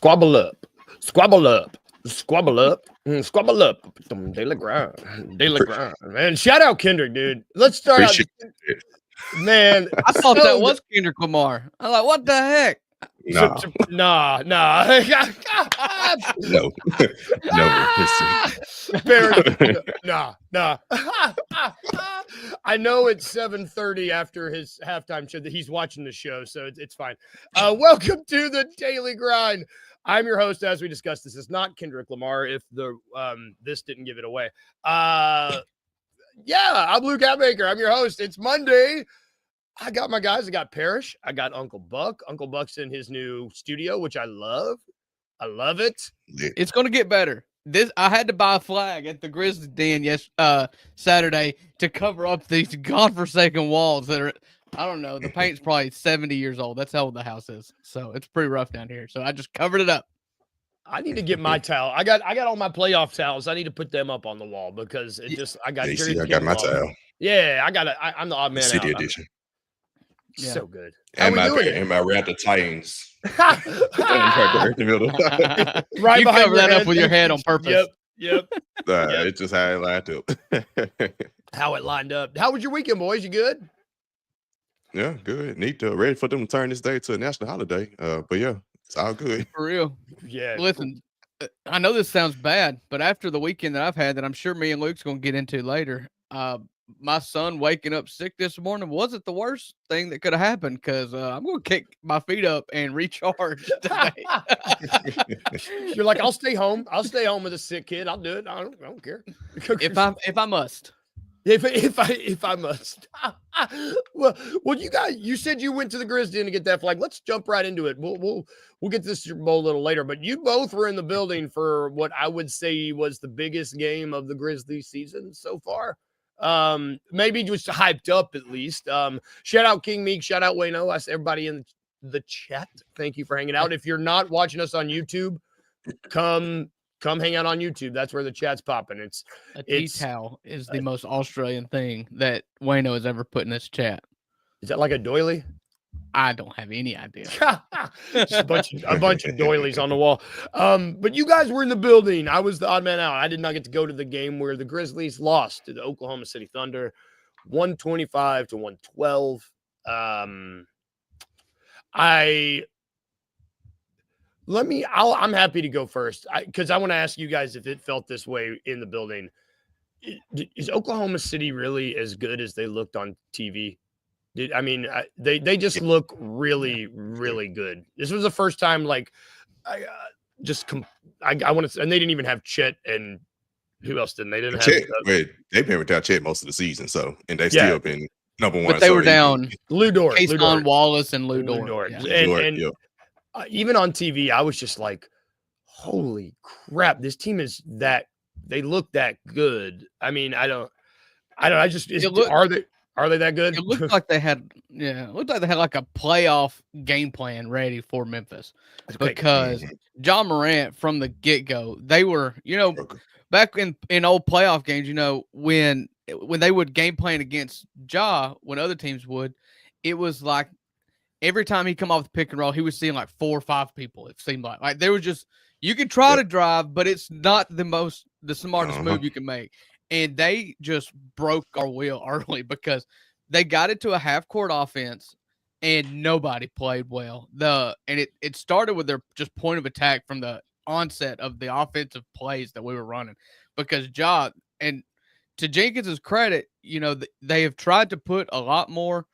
Squabble up. Squabble up. Squabble up. Squabble up. Daily grind. Daily grind. Man, shout out Kendrick, dude. Let's start out. Man, I thought that was Kendrick Lamar. I'm like, what the heck? Nah. Nah. No. Nah. I know it's 7:30 after his halftime show that he's watching the show, so it's fine. Welcome to the Daily Grind. I'm your host. As we discussed, this is not Kendrick Lamar. If the this didn't give it away. I'm Luke Hatmaker. I'm your host. It's Monday. I got my guys. I got Parrish. I got Uncle Buck. Uncle Buck's in his new studio, which I love. I love it. It's going to get better. I had to buy a flag at the Grizzlies den Saturday to cover up these godforsaken walls that are, I don't know, the paint's probably 70 years old. That's how old the house is. So it's pretty rough down here. So I just covered it up. I need to get my towel. I got all my playoff towels. I need to put them up on the wall because it just I got my towel. Yeah, I'm the odd man City out. edition. Yeah. So good. And my Raptor Titans. Right you cover that up with your head on purpose. Yep. It's just how it lined up. How it lined up. How was your weekend, boys? You good? Yeah, good. Neat. Ready for them to turn this day to a national holiday. But yeah, it's all good. For real. Yeah. Listen, I know this sounds bad, but after the weekend that I've had that I'm sure me and Luke's going to get into later, my son waking up sick this morning wasn't the worst thing that could have happened because I'm going to kick my feet up and recharge today. You're like, I'll stay home. I'll stay home with a sick kid. I'll do it. I don't care. If I must. If I must. well, you said you went to the Grizzlies Den to get that flag. Let's jump right into it. We'll get to the Super Bowl a little later, but you both were in the building for what I would say was the biggest game of the Grizzlies season so far. Maybe just hyped up at least. Shout out King Meek, shout out Wayno. I see everybody in the chat. Thank you for hanging out. If you're not watching us on YouTube, come hang out on YouTube. That's where the chat's popping. A tea towel is the most Australian thing that Wayno has ever put in this chat. Is that like a doily? I don't have any idea. Just a bunch of doilies on the wall. But you guys were in the building. I was the odd man out. I did not get to go to the game where the Grizzlies lost to the Oklahoma City Thunder, 125-112. I'm happy to go first because I want to ask you guys if it felt this way in the building. Is Oklahoma City really as good as they looked on TV? They just look really, really good. This was the first time, like, I want to, and they didn't even have Chet and who else didn't they? Didn't Chet, have. They've been without Chet most of the season, so and they've still been number one. But they were down Lou Dort, Wallace, and Lou Dort. And even on TV, I was just like, holy crap, this team is that. They look that good. I mean, Are they that good? It looked like they had, like a playoff game plan ready for Memphis because John Morant from the get-go, they were, back in old playoff games, when they would game plan against Ja, when other teams would, it was like every time he come off the pick and roll, he was seeing like 4 or 5 people. It seemed like they were just, you can try to drive, but it's not the smartest move you can make. And they just broke our wheel early because they got into a half-court offense and nobody played well. It started with their just point of attack from the onset of the offensive plays that we were running. Because Ja, and to Jenkins' credit, they have tried to put a lot more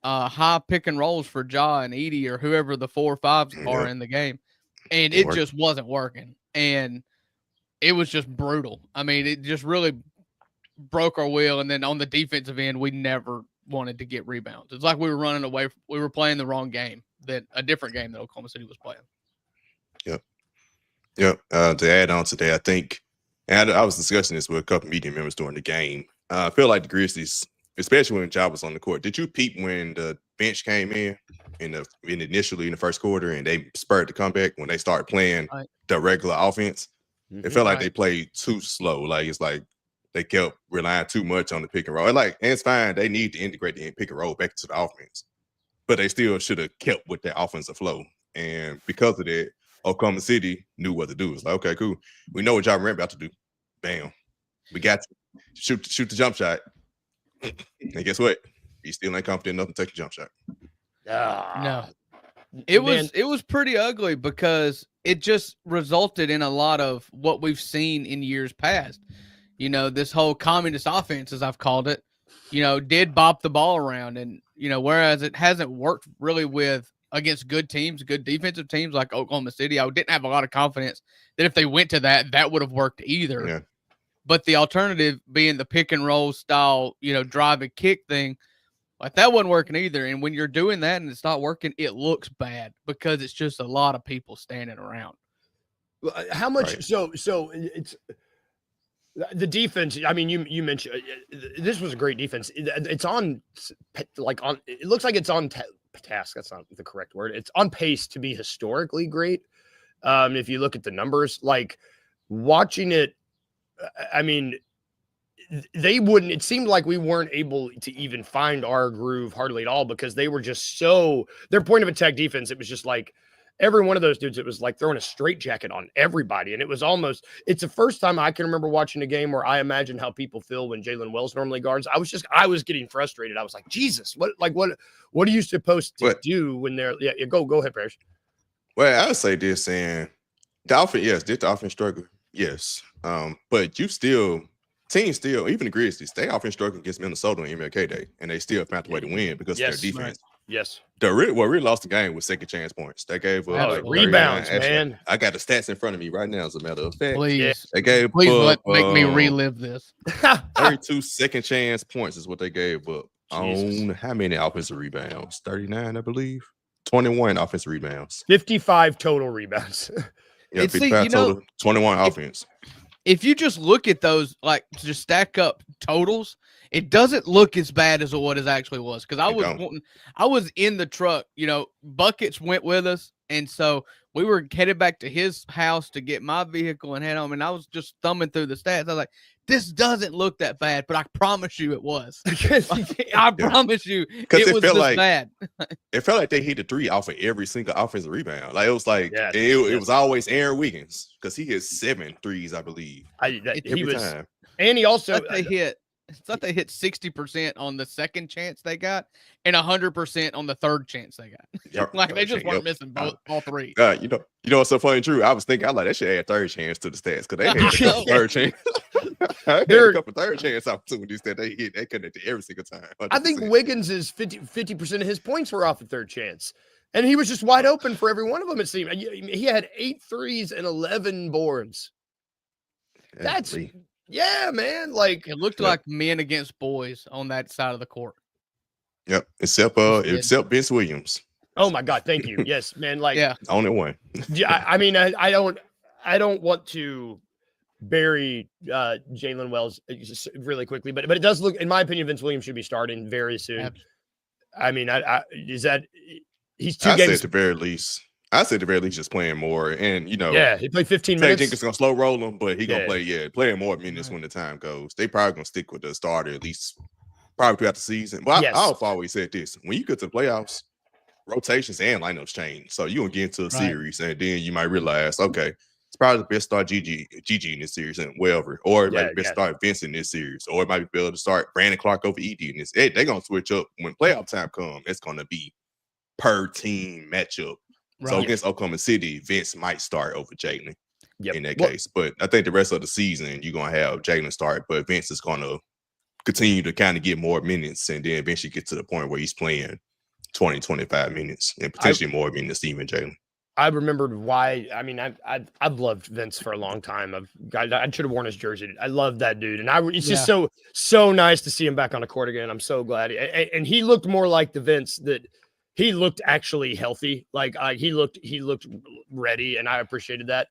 high pick and rolls for Ja and Edie or whoever the 4 or 5s are in the game. And it just wasn't working. And it was just brutal. I mean, it just really broke our wheel, and then on the defensive end, we never wanted to get rebounds. It's like we were running away. We were playing the wrong game, a different game that Oklahoma City was playing. Yep. To add on to that, I think, and I was discussing this with a couple media members during the game. I feel like the Grizzlies, especially when Ja was on the court, did you peep when the bench came in initially in the first quarter and they spurred the comeback when they started playing the regular offense? It felt like they played too slow. Like it's like they kept relying too much on the pick and roll. And it's fine. They need to integrate the pick and roll back into the offense. But they still should have kept with their offensive flow. And because of that, Oklahoma City knew what to do. It's like, okay, cool. We know what Ja Morant about to do. Bam. We got to shoot the jump shot. And guess what? He still ain't confident enough to take the jump shot. No. It was pretty ugly because it just resulted in a lot of what we've seen in years past. You know, this whole communist offense, as I've called it, you know, did bop the ball around. And, you know, whereas it hasn't worked really against good teams, good defensive teams like Oklahoma City, I didn't have a lot of confidence that if they went to that would have worked either. Yeah. But the alternative being the pick and roll style, you know, drive and kick thing, like that wasn't working either. And when you're doing that and it's not working, it looks bad because it's just a lot of people standing around. How much? Right. So it's the defense. I mean, you mentioned this was a great defense. It's on it looks like it's on task. That's not the correct word. It's on pace to be historically great. If you look at the numbers, like watching it, I mean, it seemed like we weren't able to even find our groove hardly at all because they were just their point of attack defense. It was just like every one of those dudes, it was like throwing a straitjacket on everybody. And it's the first time I can remember watching a game where I imagine how people feel when Jalen Wells normally guards. I was getting frustrated. I was like, Jesus, what are you supposed to do when they're, go ahead, Parrish. Well, I would say this, and the offense, yes, did the offense struggle? Yes. But teams still, even the Grizzlies, they offense struggled against Minnesota on MLK Day, and they still found a way to win because of their defense. Right. Yes. What really lost the game was second chance points. They gave up rebounds, man. I got the stats in front of me right now, as a matter of fact. Please, they gave make me relive this. 32 second chance points is what they gave up. Jesus. On how many offensive rebounds? 39, I believe. 21 offensive rebounds. 55 total rebounds. Yeah, 55 total, 21 offense. If you just look at those, like just stack up totals, it doesn't look as bad as what it actually was. Because I was in the truck, you know, Buckets went with us, and so we were headed back to his house to get my vehicle and head home. And I was just thumbing through the stats. I was like, this doesn't look that bad, but I promise you it was. I promise you it was this bad. It felt like they hit the three off of every single offensive rebound. Like it was like it was always Aaron Wiggins because he hit 7 threes, I believe. Every time. And he also it's like they hit 60% on the second chance they got and 100% on the third chance they got. Like they just weren't missing all three. You know what's so funny, Drew? I was thinking, they should add third chance to the stats because they had a couple third chance. A couple third chance opportunities that they hit. They couldn't hit every single time. 100%. I think Wiggins is 50% of his points were off the third chance. And he was just wide open for every one of them, it seemed. He had 8 threes and 11 boards. Yeah, man. Like it looked like men against boys on that side of the court. Yep. Except Vince Williams. Oh my God, thank you. Yes, man. Like only one. Yeah, I mean, I don't want to bury Jalen Wells just really quickly, but it does look, in my opinion, Vince Williams should be starting very soon. Absolutely. I mean, he's 2 games. I said at the very least just playing more, and he played 15 minutes. Jenkins gonna slow roll him, but he gonna playing more minutes when the time goes. They probably gonna stick with the starter at least probably throughout the season. But I've always said this: when you get to the playoffs, rotations and lineups change. So you gonna get into a series, and then you might realize, okay, it's probably the best start GG in this series and whatever, or it might be best start Vince in this series, or it might be better to start Brandon Clark over ED in this. They're gonna switch up when playoff time comes. It's gonna be per team matchup. Right. So against Oklahoma City, Vince might start over Jalen in that case. But I think the rest of the season, you're going to have Jalen start, but Vince is going to continue to kind of get more minutes and then eventually get to the point where he's playing 20, 25 minutes and potentially more minutes than even Jalen. I remembered why. I mean, I've loved Vince for a long time. I should have worn his jersey. I love that dude. And it's just so nice to see him back on the court again. I'm so glad. And he looked more like the Vince that – he looked actually healthy. Like he looked ready, and I appreciated that.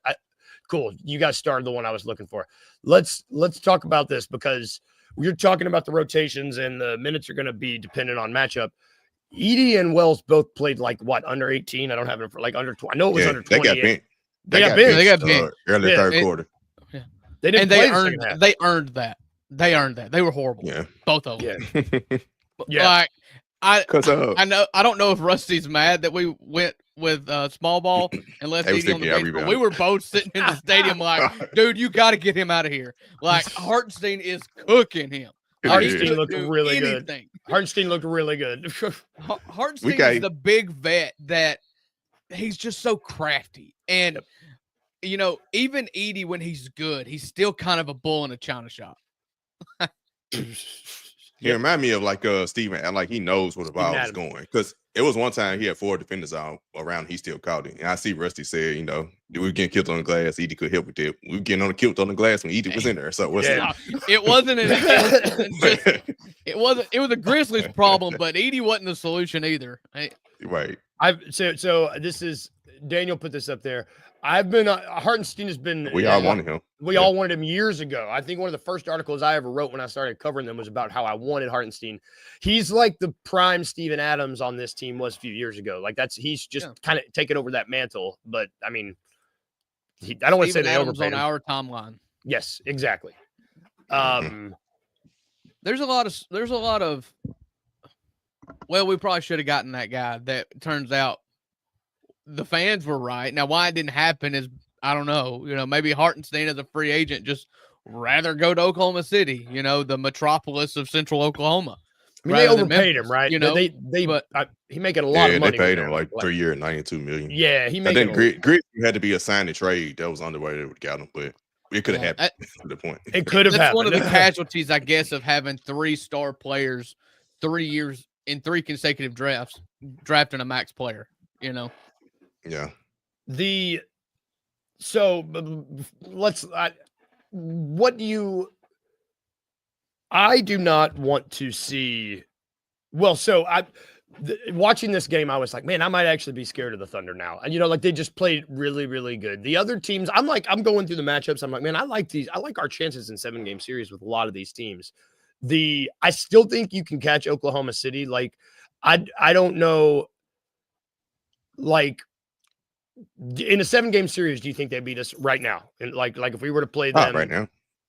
Cool. You guys started the one I was looking for. Let's talk about this because you're talking about the rotations and the minutes are going to be dependent on matchup. Edie and Wells both played under 18. I don't have it for under 20. I know it was under 20. They got benched early third quarter. Yeah. They didn't. And they earned that. They were horrible. Yeah. Both of them. Yeah. I don't know if Rusty's mad that we went small ball and left They was Edie on the thinking, bench. But we were both sitting in the stadium like, dude, you got to get him out of here. Like Hartenstein is cooking him. Hartenstein He looked couldn't do really anything. good. Hartenstein looked really good. Hartenstein is the big vet that he's just so crafty. And, you know, even Edie, when he's good, he's still kind of a bull in a china shop. He remind me of like Steven, and like he knows where the ball is going. Because it was one time he had 4 defenders around, he still caught it. And I see Rusty said, you know, we were getting killed on the glass. Edie could help with it. We were getting killed on the glass when Edie was in there. So it wasn't it was a Grizzlies problem, but Edie wasn't the solution either. Right. So this is Daniel put this up there. I've been Hartenstein has been. We all wanted him. We all wanted him years ago. I think one of the first articles I ever wrote when I started covering them was about how I wanted Hartenstein. He's like the prime Steven Adams on this team was a few years ago. Like he's just kind of taken over that mantle. But I mean, I don't want to say they overpaid him. On our timeline. Yes, exactly. There's a lot of. Well, we probably should have gotten that guy. That turns out the fans were right. Now, why it didn't happen is I don't know. You know, maybe Hartenstein as a free agent just rather go to Oklahoma City. You know, the metropolis of Central Oklahoma. I mean, they overpaid him, right? You know, he making a lot of money. They paid him like 3 years, $92 million. Yeah, he made. I think Grit had to be a sign and trade. That was on the way they would got him, but it could have happened. To the point, it could have happened. One of the casualties, I guess, of having 3-star players 3 years in 3 consecutive drafts, drafting a max player. You know. Yeah. I do not want to see. Well, watching this game, I was like, man, I might actually be scared of the Thunder now. And, you know, like they just played really, really good. The other teams, I'm going through the matchups. I'm like, man, I like these. I like our chances in 7-game series with a lot of these teams. I still think you can catch Oklahoma City. Like, I don't know. Like, in a 7-game series, do you think they beat us right now? And like if we were to play them right now,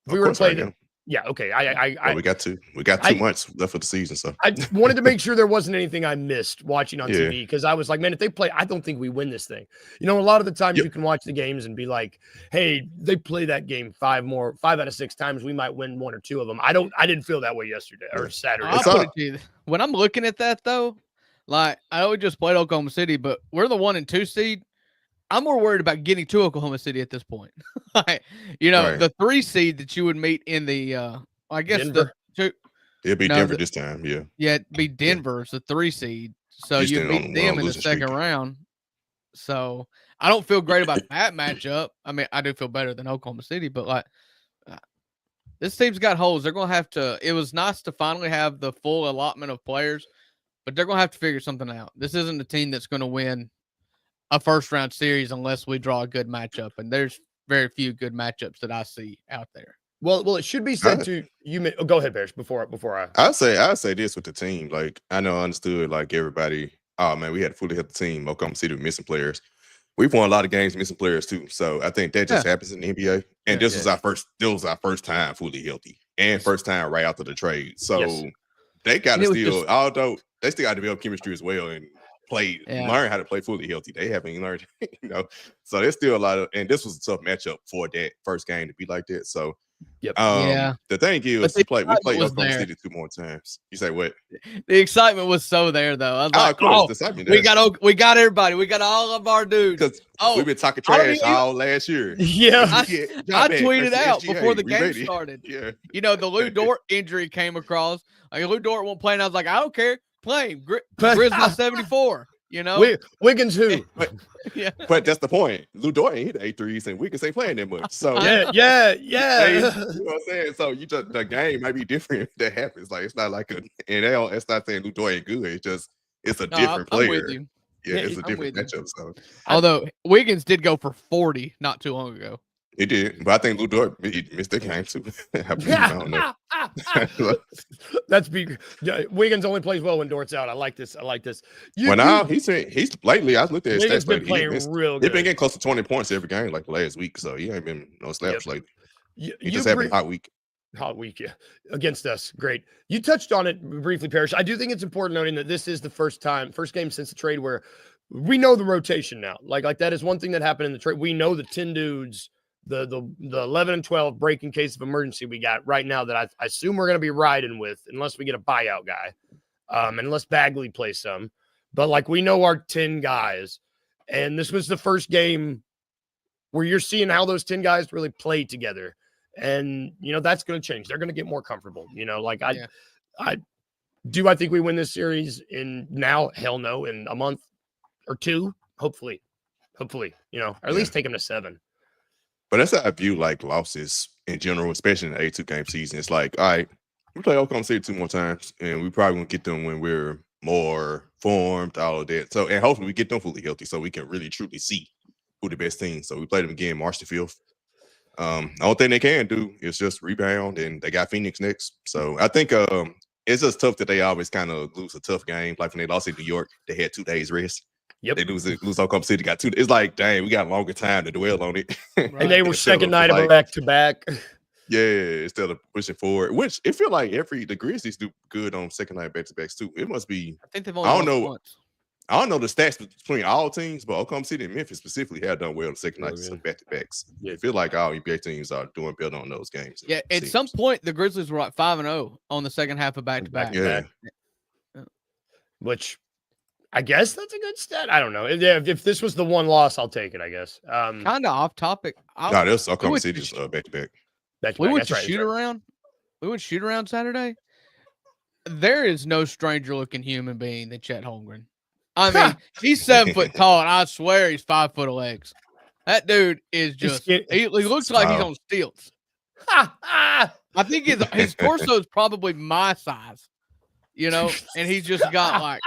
if we were to play them, yeah, okay. We got 2 months left for the season, so I wanted to make sure there wasn't anything I missed watching on TV because I was like, man, if they play, I don't think we win this thing. You know, a lot of the times you can watch the games and be like, hey, they play that game 5 out of 6 times, we might win 1 or 2 of them. I didn't feel that way yesterday or Saturday. I'll put it to you. When I'm looking at that though, like I know we just played Oklahoma City, but we're the 1 and 2 seed. I'm more worried about getting to Oklahoma City at this point. You know, the 3 seed that you would meet in the, I guess Denver. It'd be Denver this time. Yeah. Yeah, it'd be Denver. It's the 3 seed. So you beat them in the second round. So I don't feel great about that matchup. I mean, I do feel better than Oklahoma City, but like this team's got holes. They're going to have to, it was nice to finally have the full allotment of players, but they're going to have to figure something out. This isn't a team that's going to win a first-round series unless we draw a good matchup, and there's very few good matchups that I see out there. Well, it should be said to you. Go ahead, Bears. Before I'll say this with the team. Like I understood. Like everybody. Oh man, we had a fully healthy team. Oklahoma City with missing players. We've won a lot of games missing players too. So I think that just happens in the NBA. And this was our first time fully healthy and first time right after the trade. So they got to still, although they still got to develop chemistry as well and learn how to play fully healthy. They haven't learned, you know. So there's still a lot of, and this was a tough matchup for that first game to be like that. So the thing is, we played Oklahoma City 2 more times. You say what? The excitement was so there, though. I was like, of course, we got everybody. We got all of our dudes. Because we've been talking trash all last year. Yeah, I tweeted out before the game started. Yeah, you know, the Lou Dort injury came across. Like Lou Dort won't play, and I was like, I don't care. Play him. Grizzlies 74. You know, Wiggins who? But that's the point. Lou Dort ain't hit 8 threes, and Wiggins ain't playing that much. So yeah. You know what I'm saying? So the game might be different if that happens. Like it's not like it's not saying Lou Dort ain't good. It's a different player. I'm with you. Yeah, it's a different matchup. So although Wiggins did go for 40 not too long ago. He did, but I think Lou Dort missed that game too. I don't know. That's big. Wiggins only plays well when Dort's out. I like this. He's lately. I looked at his Wiggins stats. Been playing real good. He's been getting close to 20 points every game, like last week. So he ain't been no slaps lately. He just having a hot week. Hot week, yeah, against us. Great. You touched on it briefly, Parrish. I do think it's important noting that this is the first game since the trade where we know the rotation now. Like that is one thing that happened in the trade. We know the 10 dudes, the 11 and 12 break in case of emergency we got right now that I assume we're going to be riding with unless we get a buyout guy, unless Bagley plays some. But like we know our 10 guys, and this was the first game where you're seeing how those 10 guys really play together. And, that's going to change. They're going to get more comfortable. I think we win this series in now? Hell no. In a month or two, hopefully, or at least take them to 7. But that's how I view like losses in general, especially in the 82 game season. It's like, all right, we play Oklahoma City 2 more times, and we probably won't get them when we're more formed, all of that. So, and hopefully we get them fully healthy so we can really truly see who the best team. So we play them again March the 5th. The only thing they can do is just rebound, and they got Phoenix next. So I think it's just tough that they always kind of lose a tough game. Like when they lost in New York, they had 2 days rest. Yep. They lose Oklahoma City, got 2. It's like, dang, we got longer time to dwell on it. Right. And they were second night of a back-to-back. Yeah, instead of pushing forward, which it feel like the Grizzlies do good on second night back-to-backs too. It must be. I think they've only won once. I don't know the stats between all teams, but Oklahoma City and Memphis specifically have done well on second nights of back-to-backs. Yeah, I feel like all NBA teams are doing better on those games. Yeah, at some point the Grizzlies were like 5-0 on the second half of back-to-back. Yeah. Which I guess that's a good stat. I don't know. If this was the one loss, I'll take it, I guess. Kind of off topic. No, that's Oklahoma City's back-to-back. We went to shoot around. We went shoot around Saturday. There is no stranger looking human being than Chet Holmgren. I mean, he's 7 foot tall, and I swear he's 5 foot of legs. That dude is just, he looks like he's on stilts. I think his torso is probably my size, and he's just got like,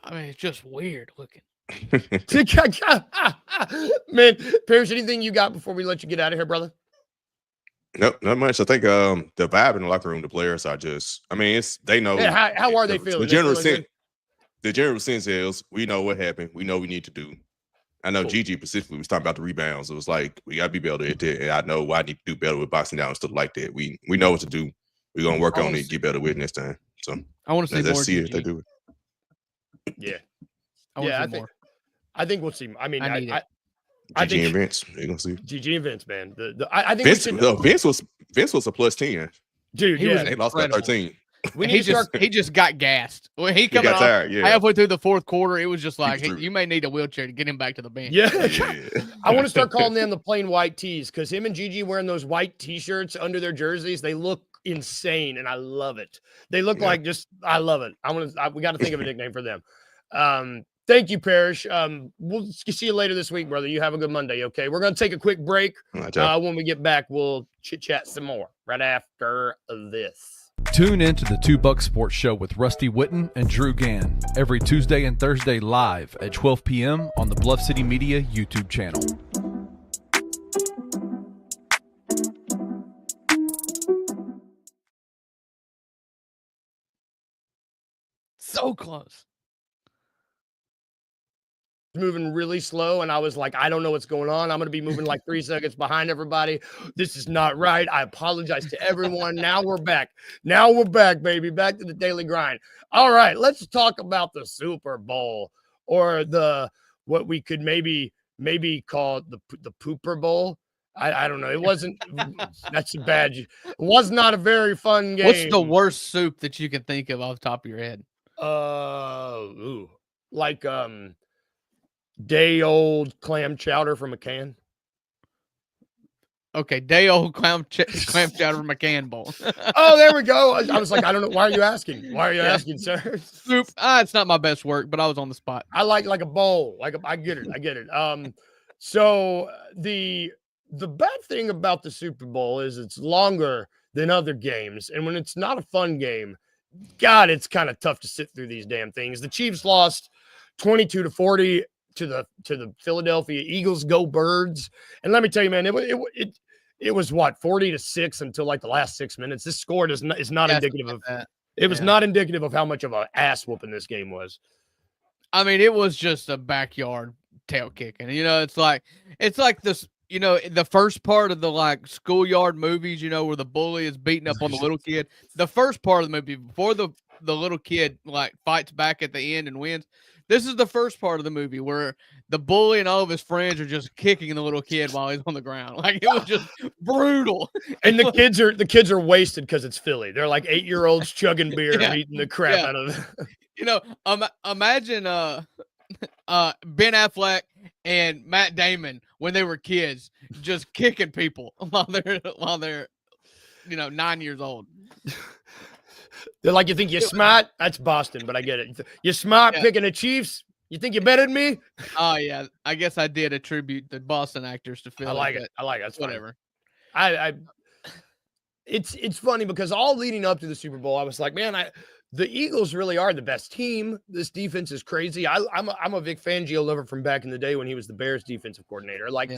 I mean, it's just weird looking. Man, Parrish, anything you got before we let you get out of here, brother? Nope, not much. I think the vibe in the locker room, the players are just, I mean, they know. Yeah, how are they feeling? The general sense is we know what happened. We know what we need to do. I know Gigi specifically was talking about the rebounds. It was like, we got to be better at that. And I know I need to do better with boxing down and stuff like that. We know what to do. We're going to work on it and get better with it next time. So I want to see more. If they do it. Yeah. I think we'll see. I mean, I think and Vince, you're gonna see GG and Vince, man. I think Vince was a plus 10. Dude, they lost by 13. He just got gassed. When he got tired, halfway through the fourth quarter, it was just like, you may need a wheelchair to get him back to the bench. Yeah. I want to start calling them the plain white tees because him and Gigi wearing those white T-shirts under their jerseys, they look insane, and I love it. They look like I love it. We got to think of a nickname for them. Thank you, Parrish. We'll see you later this week, brother. You have a good Monday, okay? We're going to take a quick break. When we get back, we'll chit-chat some more right after this. Tune in to the $2 Sports Show with Rusty Witten and Drew Gann every Tuesday and Thursday live at 12 p.m. on the Bluff City Media YouTube channel. So close. Moving really slow, and I was like, I don't know what's going on. I'm going to be moving like 3 seconds behind everybody. This is not right. I apologize to everyone. Now we're back, baby. Back to the daily grind. All right, let's talk about the Super Bowl, or what we could maybe call the Pooper Bowl. I don't know. It wasn't. That's a bad. It was not a very fun game. What's the worst soup that you can think of off the top of your head? Day old clam chowder from a can. Okay, day old clam chowder from a can bowl. Oh, there we go. I was like, I don't know. Why are you asking? Why are you asking, sir? Soup. It's not my best work, but I was on the spot. I like a bowl. I get it. So the bad thing about the Super Bowl is it's longer than other games, and when it's not a fun game, God, it's kind of tough to sit through these damn things. The Chiefs lost 22-40 to the Philadelphia Eagles. Go Birds. And let me tell you, man, it was what, 40-6 until like the last 6 minutes. This score is not indicative of that. It was not indicative of how much of an ass whooping this game was. I mean, it was just a backyard tail kicking. It's like this, the first part of the like schoolyard movies, where the bully is beating up on the little kid. The first part of the movie before the little kid like fights back at the end and wins. This is the first part of the movie where the bully and all of his friends are just kicking the little kid while he's on the ground. Like it was just brutal. And the kids are wasted because it's Philly. They're like 8-year-olds chugging beer and eating the crap out of it. Imagine Ben Affleck and Matt Damon when they were kids, just kicking people while they're 9 years old. They're like, you think you're smart? That's Boston, but I get it. You're smart picking the Chiefs? You think you're better than me? Oh yeah, I guess I did attribute the Boston actors to Philly. I like it. That's whatever. It's funny because all leading up to the Super Bowl, I was like, man, the Eagles really are the best team. This defense is crazy. I'm a Vic Fangio lover from back in the day when he was the Bears defensive coordinator. Like,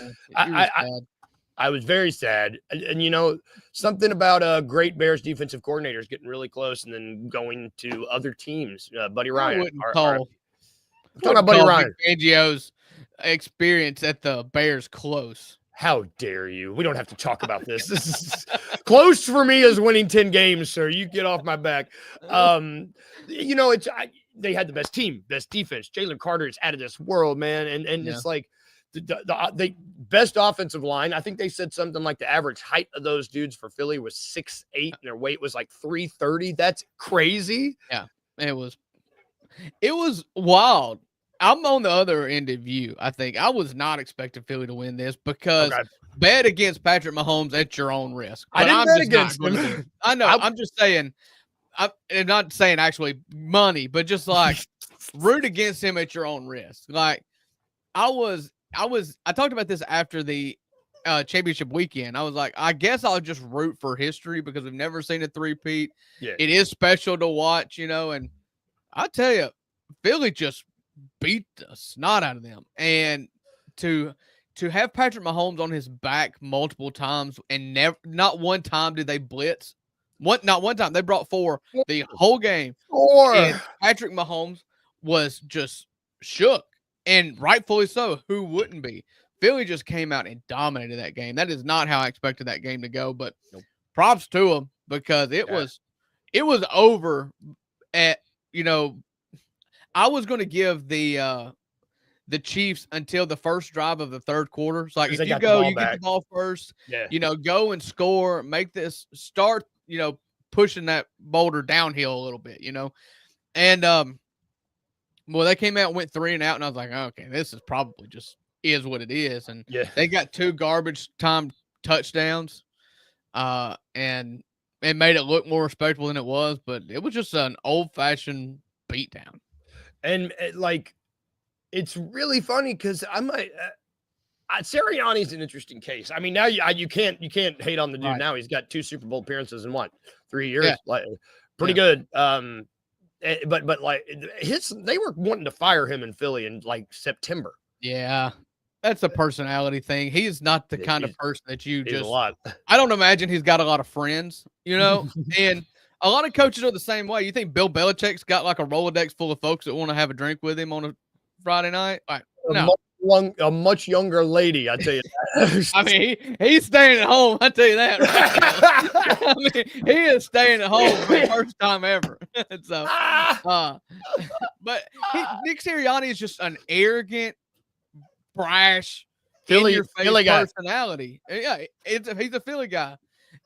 I was very sad. And something about great Bears defensive coordinators getting really close and then going to other teams. Buddy Ryan. Talking about Buddy Ryan. Fangio's experience at the Bears close. How dare you? We don't have to talk about this. This is close for me is winning 10 games, sir. You get off my back. They had the best team, best defense. Jalen Carter is out of this world, man. And it's like the best offensive line. I think they said something like the average height of those dudes for Philly was 6'8", and their weight was like 330. That's crazy. Yeah, it was wild. I'm on the other end of you. I think I was not expecting Philly to win this because bet against Patrick Mahomes at your own risk. But I didn't bet against him. I know. I'm just saying. I'm not saying actually money, but just like root against him at your own risk. Like I talked about this after the championship weekend. I was like, I guess I'll just root for history because we've never seen a three-peat. Yeah. It is special to watch, and I'll tell you, Philly just beat the snot out of them. And to have Patrick Mahomes on his back multiple times and not one time did they blitz. Not one time. They brought 4 the whole game. 4. And Patrick Mahomes was just shook. And rightfully so. Who wouldn't be? Philly just came out and dominated that game. That is not how I expected that game to go. But props to them because it was over at, I was going to give the Chiefs until the first drive of the third quarter. So like if you get the ball first, go and score, make this start, pushing that boulder downhill a little bit, And they came out and went 3 and out, and I was like, okay, this is probably just is what it is. And they got 2 garbage time touchdowns, and it made it look more respectable than it was, but it was just an old-fashioned beatdown. And it's really funny because Sirianni's an interesting case. I mean, now you can't hate on the dude. Right. Now he's got 2 Super Bowl appearances in 3 years. Yeah. Pretty good. But they were wanting to fire him in Philly in September. Yeah. That's a personality thing. He's not the kind of person that you just I don't imagine he's got a lot of friends, and a lot of coaches are the same way. You think Bill Belichick's got like a Rolodex full of folks that want to have a drink with him on a Friday night? No. A much younger lady, I tell you that. I mean, he's staying at home. I tell you that. Right I mean, he is staying at home for the first time ever. So, but Nick Sirianni is just an arrogant, brash, Philly personality. Yeah, he's a Philly guy.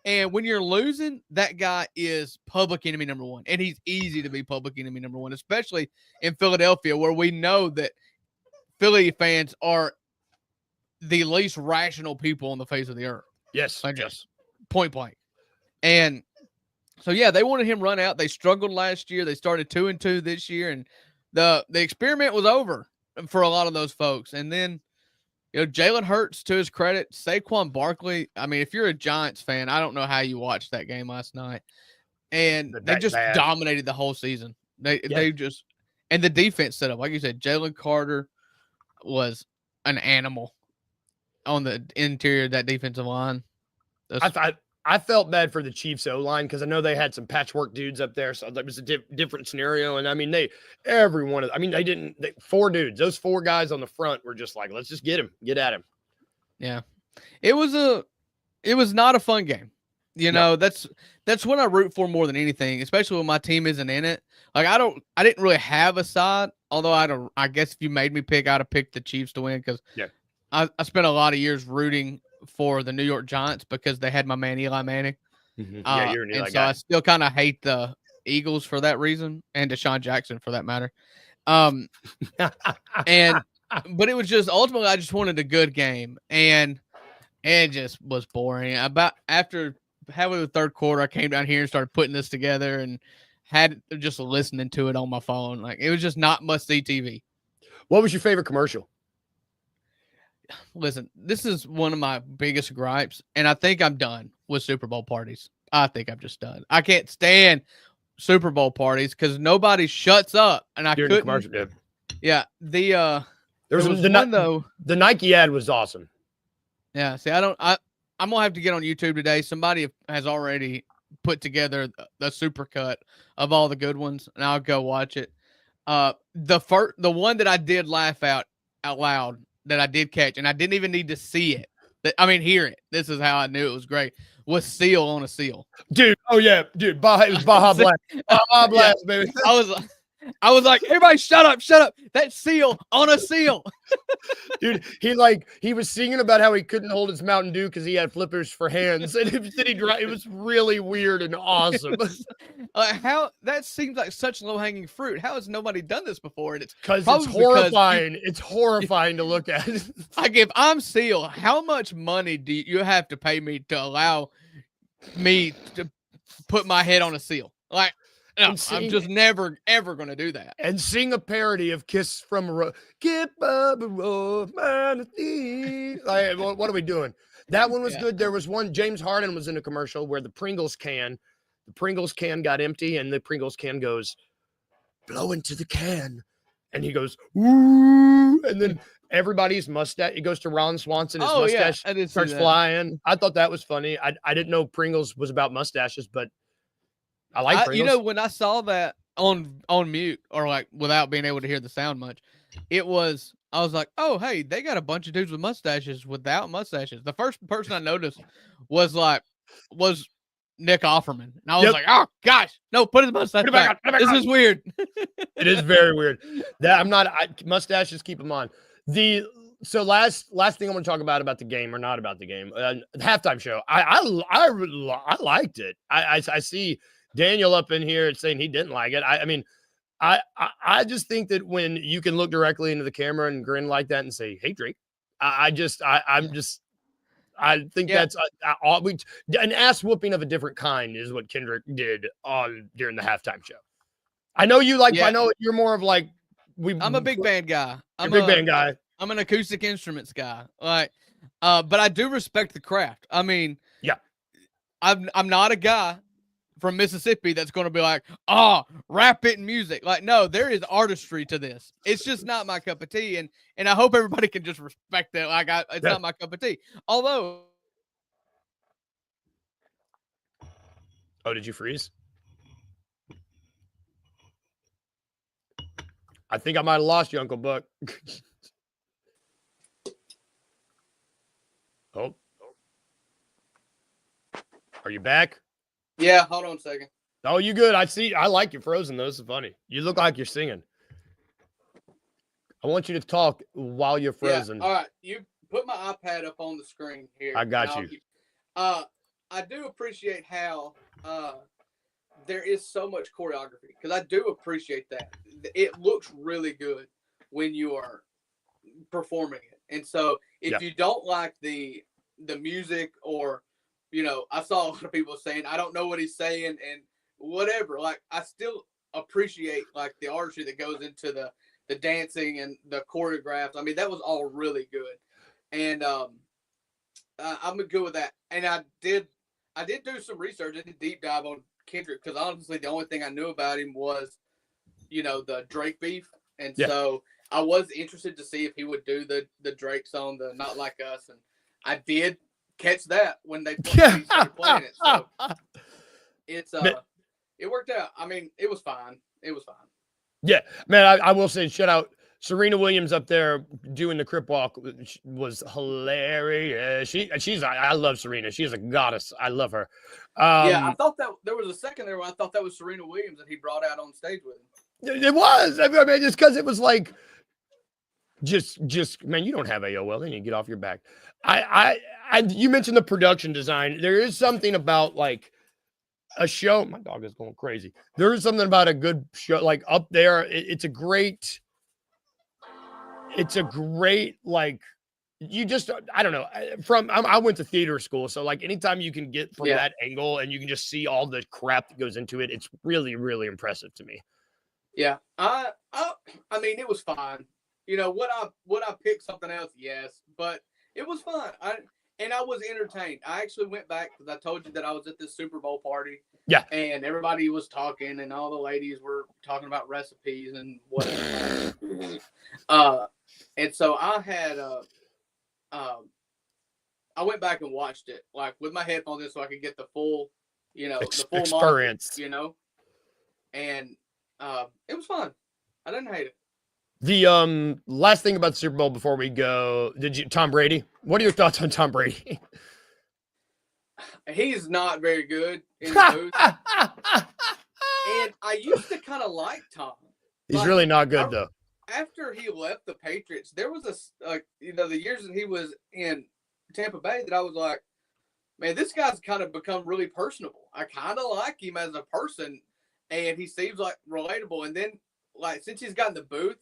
And when you're losing, that guy is public enemy number 1. And he's easy to be public enemy number 1, especially in Philadelphia, where we know that Philly fans are the least rational people on the face of the earth. Yes. Point blank. And so, they wanted him run out. They struggled last year. They started 2-2 this year. And the experiment was over for a lot of those folks. And then, Jalen Hurts, to his credit, Saquon Barkley. I mean, if you're a Giants fan, I don't know how you watched that game last night. And they just dominated the whole season. They just – and the defense set up. Like you said, Jalen Carter was an animal on the interior of that defensive line. I felt bad for the Chiefs O-line because I know they had some patchwork dudes up there, so that was a different scenario. And I mean, they 4 dudes, those 4 guys on the front were just like, let's just get at him. Yeah, it was not a fun game. That's what I root for more than anything, especially when my team isn't in it. Like I didn't really have a side. although I guess if you made me pick, I'd have picked the Chiefs to win because Yeah. I spent a lot of years rooting for the New York Giants because they had my man Eli Manning. Yeah, you're an Eli and so guy. I still kind of hate the Eagles for that reason, and Deshaun Jackson for that matter. But it was just ultimately I just wanted a good game, and it just was boring. About after having the third quarter, I came down here and started putting this together and had just listening to it on my phone. Like it was just not must see TV. What was your favorite commercial? Listen, this is one of my biggest gripes, and I think I'm done with Super Bowl parties. I think I'm just done. I can't stand Super Bowl parties because nobody shuts up, and I During the couldn't. commercial, yeah. Yeah, there was the one though. The Nike ad was awesome. Yeah, see, I'm gonna have to get on YouTube today. Somebody has already put together the super cut of all the good ones, and I'll go watch it. The one that I did laugh out loud that I did catch, and I didn't even need to see it. Hear it. This is how I knew it was great. Was Seal on a Seal, dude? Oh yeah, dude. It was Baja Blast. Baja Blast, baby. I was like, everybody, shut up! That Seal on a Seal, dude. He was singing about how he couldn't hold his Mountain Dew because he had flippers for hands, and it was really weird and awesome. How that seems like such low hanging fruit. How has nobody done this before? And it's horrifying. It's horrifying to look at. Like if I'm Seal, how much money do you have to pay me to allow me to put my head on a Seal? Like. No, I'm just never, ever going to do that. And sing a parody of Kiss from a Get up and roll, like, what are we doing? That one was good. There was one, James Harden was in a commercial where the Pringles can got empty and the Pringles can goes, blow into the can. And he goes, woo. And then everybody's mustache, it goes to Ron Swanson, his mustache starts flying. I thought that was funny. I didn't know Pringles was about mustaches, but I like Pringles. When I saw that on mute or like without being able to hear the sound much, I was like, oh, hey, they got a bunch of dudes with mustaches without mustaches. The first person I noticed was Nick Offerman. And I was like, oh gosh, no, put his mustache back. This is weird. It is very weird. Mustaches, keep them on. So last thing I want to talk about the game or not about the game, the halftime show. I liked it. I see Daniel up in here saying he didn't like it. I just think that when you can look directly into the camera and grin like that and say, "Hey, Drake," I think that's an ass whooping of a different kind is what Kendrick did during the halftime show. I know you like. I know you're more of like I'm a big band guy. I'm a big band guy. I'm an acoustic instruments guy. Like, but I do respect the craft. I mean, yeah, I'm not a guy from Mississippi that's going to be like, rap it in music. Like, no, there is artistry to this. It's just not my cup of tea. And I hope everybody can just respect that. Like, it's not my cup of tea. Although. Oh, did you freeze? I think I might have lost you, Uncle Buck. Oh. Are you back? Yeah, hold on a second. Oh, you good? I like you frozen, though. This is funny. You look like you're singing. I want you to talk while you're frozen. Yeah, all right. You put my iPad up on the screen here. I got you. I do appreciate how there is so much choreography because I do appreciate that. It looks really good when you are performing it. And so if you don't like the music or I saw a lot of people saying, I don't know what he's saying and whatever. Like, I still appreciate, like, the artistry that goes into the dancing and the choreographs. I mean, that was all really good. And I'm good with that. And I did do some research. I did a deep dive on Kendrick because, honestly, the only thing I knew about him was, the Drake beef. And so I was interested to see if he would do the Drake song, the Not Like Us. And I did catch that when they started playing it. So it worked out. I mean, it was fine. Yeah, man, I will say, shout out Serena Williams up there doing the Crip Walk was hilarious. I love Serena. She's a goddess. I love her. I thought that there was a second there where I thought that was Serena Williams that he brought out on stage with him. It was. I mean, it's because it was like, just man, you don't have AOL. They need to get off your back. You mentioned the production design. There is something about like a show. My dog is going crazy. There is something about a good show, like up there. It's a great like. You just, I don't know. I went to theater school, so like anytime you can get from that angle and you can just see all the crap that goes into it, it's really, really impressive to me. Yeah, I mean, it was fine. You know, would I pick something else? Yes, but it was fun. I was entertained. I actually went back because I told you that I was at this Super Bowl party. Yeah, and everybody was talking, and all the ladies were talking about recipes and whatever. And so I had I went back and watched it like with my headphones in so I could get the full, the full experience, and it was fun. I didn't hate it. The last thing about the Super Bowl before we go, Tom Brady? What are your thoughts on Tom Brady? He's not very good in the booth. And I used to kind of like Tom. He's really not good though. After he left the Patriots, there was the years that he was in Tampa Bay that I was like, man, this guy's kind of become really personable. I kind of like him as a person, and he seems like relatable. And then, like, since he's gotten the booth,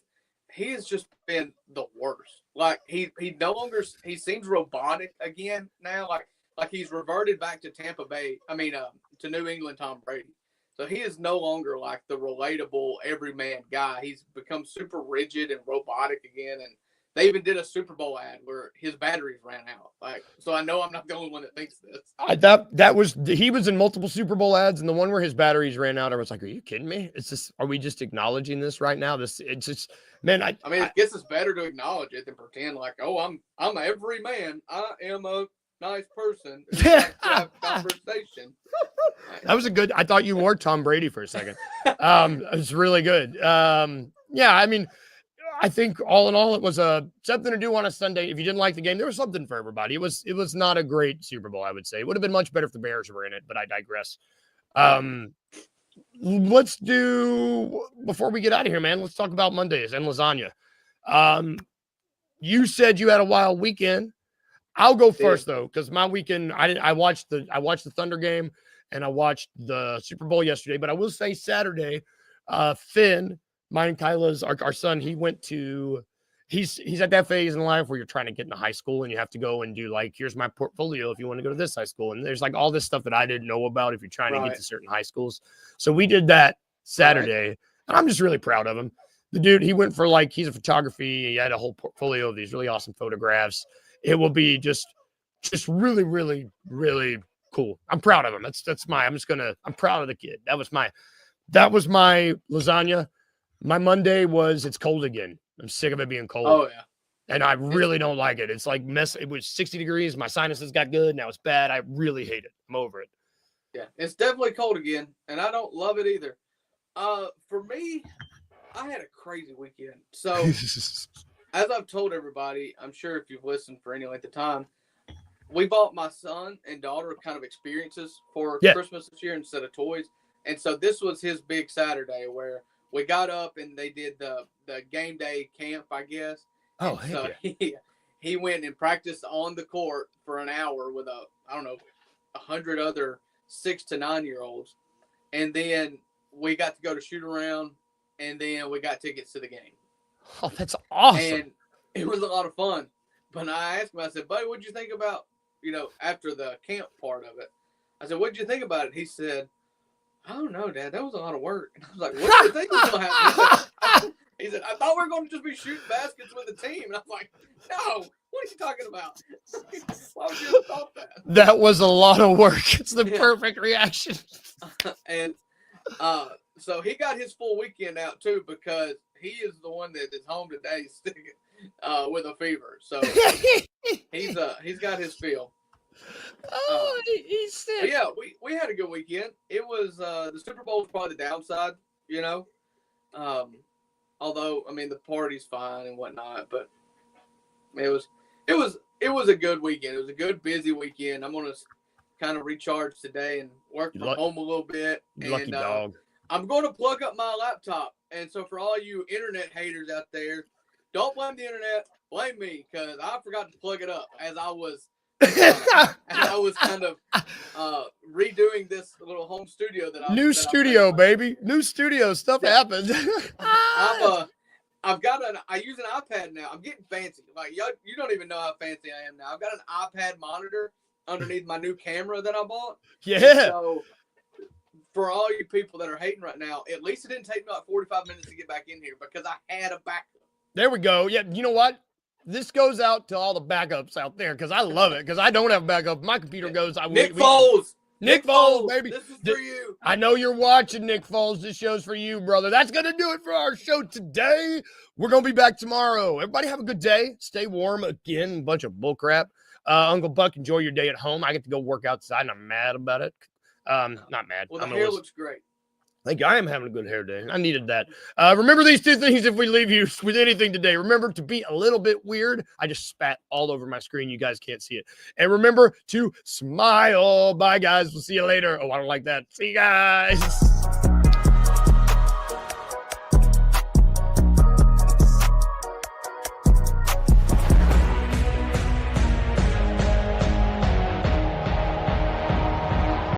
he has just been the worst. Like, he no longer, he seems robotic again now. Like he's reverted back to Tampa Bay. I mean, to New England Tom Brady. So he is no longer like the relatable everyman guy. He's become super rigid and robotic again. And they even did a Super Bowl ad where his batteries ran out. Like, so I know I'm not the only one that thinks this. He was in multiple Super Bowl ads, and the one where his batteries ran out, I was like, "Are you kidding me? Are we just acknowledging this right now? It's just, man. I mean, it gets us better to acknowledge it than pretend like, oh, I'm every man. I am a nice person. Have conversation. That was I thought you were Tom Brady for a second. It was really good. Yeah, I mean, I think all in all, it was something to do on a Sunday. If you didn't like the game, there was something for everybody. It was not a great Super Bowl, I would say. It would have been much better if the Bears were in it, but I digress. Let's do, before we get out of here, man, let's talk about Mondays and lasagna. You said you had a wild weekend. I'll go first though, because my weekend, I watched the Thunder game and I watched the Super Bowl yesterday. But I will say Saturday, Finn, mine and Kyla's, our son, he's at that phase in life where you're trying to get into high school and you have to go and do like, here's my portfolio if you want to go to this high school. And there's like all this stuff that I didn't know about if you're trying to get to certain high schools. So we did that Saturday, and I'm just really proud of him. The dude, he went for like, he's a photography. He had a whole portfolio of these really awesome photographs. It will be just really, really, really cool. I'm proud of him. I'm proud of the kid. That was my lasagna. My Monday was, it's cold again. I'm sick of it being cold. Oh yeah. And I really don't like it. It's like it was 60 degrees. My sinuses got good. Now it's bad. I really hate it. I'm over it. Yeah. It's definitely cold again. And I don't love it either. For me, I had a crazy weekend. So as I've told everybody, I'm sure if you've listened for any length of time, we bought my son and daughter kind of experiences for Christmas this year instead of toys. And so this was his big Saturday where we got up and they did the game day camp, I guess. Oh, so he went and practiced on the court for an hour with 100 other 6 to 9-year-olds. And then we got to go to shoot around, and then we got tickets to the game. Oh, that's awesome. And it was a lot of fun. But I asked him, I said, buddy, what'd you think about, after the camp part of it? I said, what'd you think about it? He said, I don't know, Dad. That was a lot of work. And I was like, what do you think was going to happen? He said, I thought we were going to just be shooting baskets with the team. And I was like, no, what are you talking about? Why would you have thought that? That was a lot of work. It's the perfect reaction. And so he got his full weekend out, too, because he is the one that is home today with a fever. So he's got his feel. Oh, he's sick. Yeah, we had a good weekend. It was the Super Bowl was probably the downside, although I mean the party's fine and whatnot, but it was a good weekend. It was a good busy weekend. I'm gonna kind of recharge today and work from home a little bit. Lucky dog. I'm going to plug up my laptop And so for all you internet haters out there, don't blame the internet, blame me, because I forgot to plug it up as I was kind of redoing this little home studio that New studio, baby. New studio. Stuff happens. I use an iPad now. I'm getting fancy. Like you don't even know how fancy I am now. I've got an iPad monitor underneath my new camera that I bought. Yeah. And so for all you people that are hating right now, at least it didn't take me like 45 minutes to get back in here because I had a backup. There we go. Yeah, you know what? This goes out to all the backups out there because I love it because I don't have a backup. My computer goes. Nick Foles, baby. This is for you. I know you're watching, Nick Foles. This show's for you, brother. That's going to do it for our show today. We're going to be back tomorrow. Everybody have a good day. Stay warm again. Bunch of bullcrap. Uncle Buck, enjoy your day at home. I get to go work outside, and I'm mad about it. Not mad. Well, the hair looks great. Thank you. I am having a good hair day. I needed that. Remember these two things if we leave you with anything today. Remember to be a little bit weird. I just spat all over my screen. You guys can't see it. And remember to smile. Bye, guys. We'll see you later. Oh, I don't like that. See you guys.